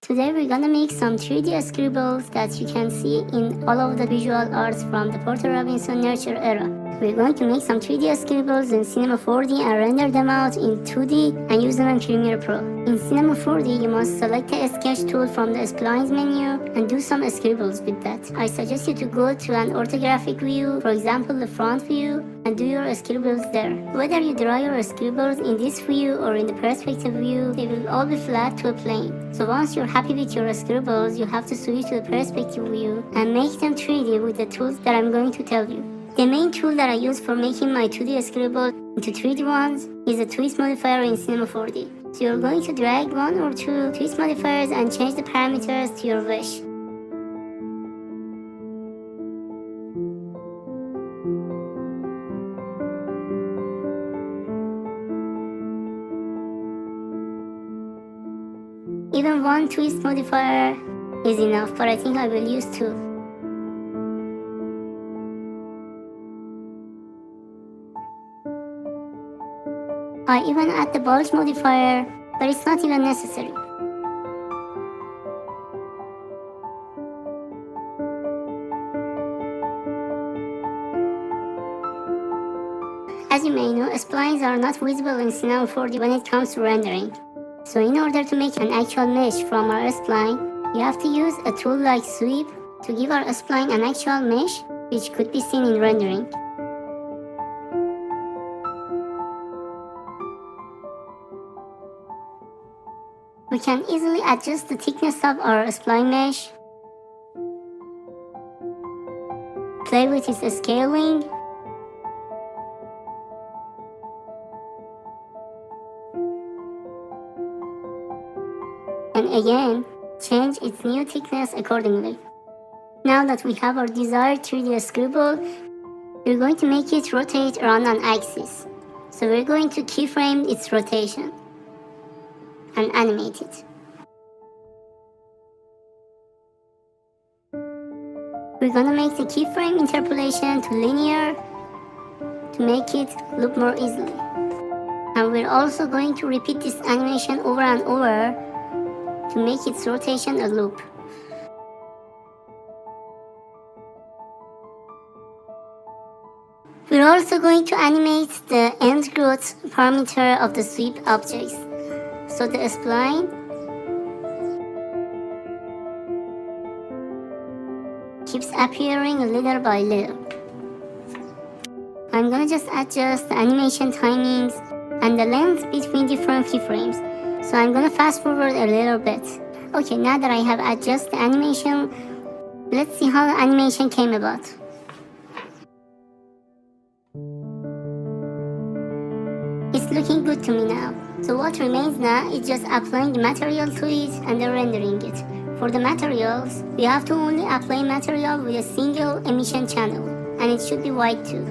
Today we're gonna make some 3D scribbles that you can see in all of the visual arts from the Porter Robinson Nurture era. We're going to make some 3D scribbles in Cinema 4D and render them out in 2D and use them in Premiere Pro. In Cinema 4D, you must select the sketch tool from the splines menu and do some scribbles with that. I suggest you to go to an orthographic view, for example the front view, and do your scribbles there. Whether you draw your scribbles in this view or in the perspective view, they will all be flat to a plane. So once you're happy with your scribbles, you have to switch to the perspective view and make them 3D with the tools that I'm going to tell you. The main tool that I use for making my 2D scribbles into 3D ones is the twist modifier in Cinema 4D. So you're going to drag one or two twist modifiers and change the parameters to your wish. Even one twist modifier is enough, but I think I will use two. I even add the bulge modifier, but it's not even necessary. As you may know, splines are not visible in Cinema 4D when it comes to rendering. So in order to make an actual mesh from our spline, you have to use a tool like Sweep to give our spline an actual mesh, which could be seen in rendering. We can easily adjust the thickness of our spline mesh, play with its scaling, and again, change its new thickness accordingly. Now that we have our desired 3D scribble, we're going to make it rotate around an axis. So we're going to keyframe its rotation and animate it. We're gonna make the keyframe interpolation to linear to make it loop more easily. And we're also going to repeat this animation over and over to make its rotation a loop. We're also going to animate the end growth parameter of the sweep objects. So the spline keeps appearing little by little. I'm gonna just adjust the animation timings and the length between different keyframes. So I'm gonna fast forward a little bit. Okay, now that I have adjusted the animation, let's see how the animation came about. It's looking good to me now. So what remains now is just applying the material to it and then rendering it. For the materials, we have to only apply material with a single emission channel, and it should be white too.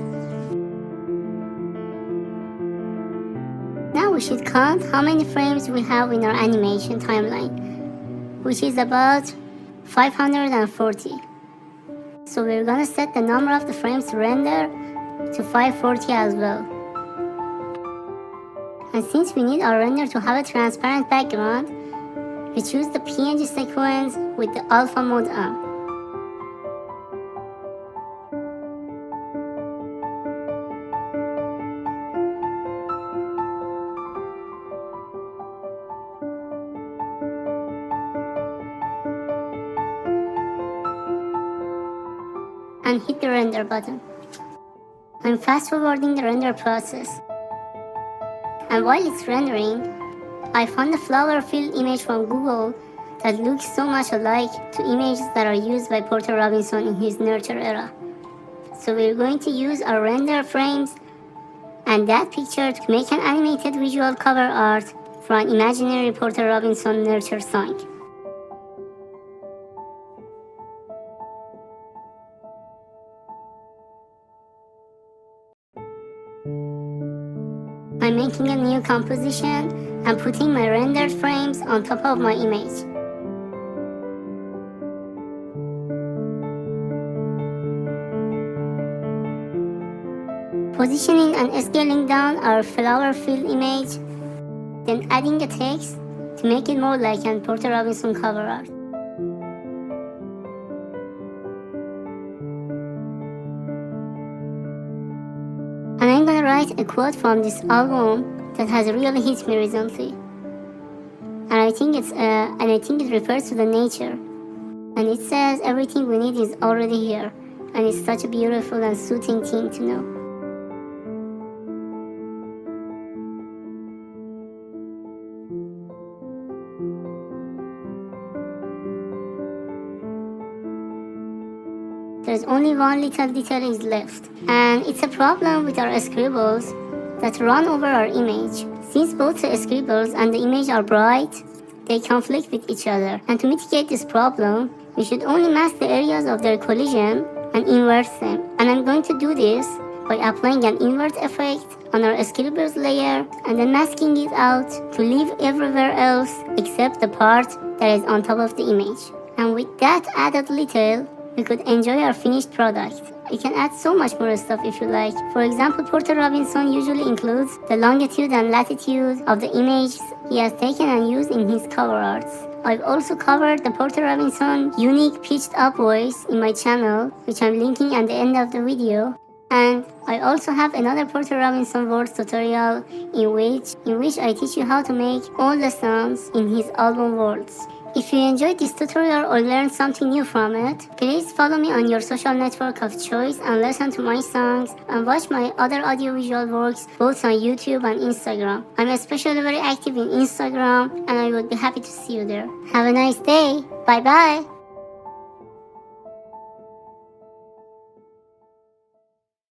Now we should count how many frames we have in our animation timeline, which is about 540. So we're gonna set the number of the frames to render to 540 as well. And since we need our render to have a transparent background, we choose the PNG sequence with the alpha mode on. And hit the render button. I'm fast forwarding the render process. And while it's rendering, I found a flower field image from Google that looks so much alike to images that are used by Porter Robinson in his Nurture era. So we're going to use our render frames and that picture to make an animated visual cover art for an imaginary Porter Robinson Nurture song. I'm making a new composition and putting my rendered frames on top of my image. Positioning and scaling down our flower field image, then adding a text to to make it more like an Porter Robinson cover art. And I'm gonna write a quote from this album that has really hit me recently. And I think it refers to the nature. And it says everything we need is already here. And it's such a beautiful and soothing thing to know. There's only one little detail is left, and it's a problem with our scribbles that run over our image. Since both the scribbles and the image are bright, they conflict with each other. And to mitigate this problem, we should only mask the areas of their collision and invert them. And I'm going to do this by applying an invert effect on our scribbles layer and then masking it out to leave everywhere else except the part that is on top of the image. And with that added detail, we could enjoy our finished product. You can add so much more stuff if you like. For example, Porter Robinson usually includes the longitude and latitude of the images he has taken and used in his cover arts. I've also covered the Porter Robinson unique pitched up voice in my channel, which I'm linking at the end of the video. And I also have another Porter Robinson words tutorial in which I teach you how to make all the sounds in his album words. If you enjoyed this tutorial or learned something new from it, please follow me on your social network of choice and listen to my songs and watch my other audiovisual works both on YouTube and Instagram. I'm especially very active in Instagram and I would be happy to see you there. Have a nice day. Bye bye.